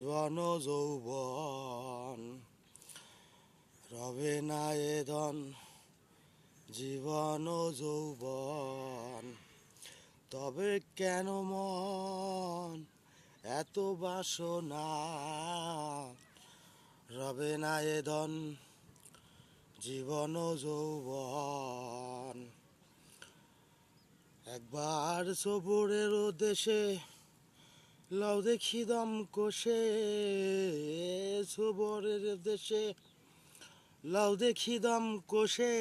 জীবন যৌবন রবে না এ ধন, জীবন যৌবন তবে কেন মন এত বাসনা, রবে না এ ধন, জীবন যৌবন। একবার সবুরের দেশে লাউ দেখি দম কষে, সবরের দেশে লাউ দেখি দম কষে,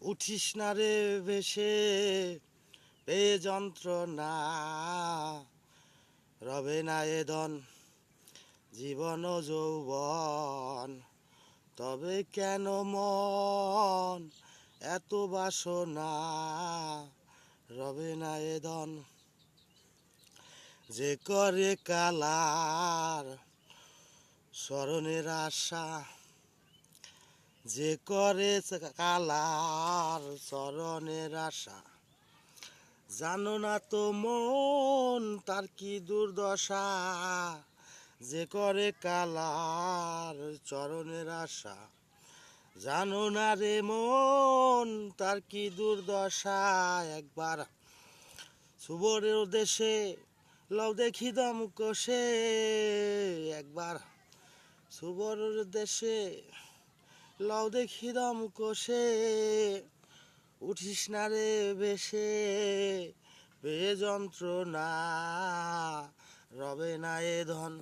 উঠিস না রে ভেসে পেয়ে যন্ত্রণা, রবে না এ ধন, জীবন যৌবন তবে কেন মন এত বাসনা, রবে না এ ধন। যে করে কালার স্মরণের আশা, যে করে কালার স্মরণের আশা, জানো না তো মন তার কি দুর্দশা, যে করে কালার চরণের আশা, জানো না রে মন তার কি দুর্দশা। একবার সুবরের দেশে লাউ দেখি দম কষে, একবার সুবরের দেশে লাউ দেখি দম কষে, উঠিস না রে বেশে পেয়ে যন্ত্রণা, রবে না এ ধন।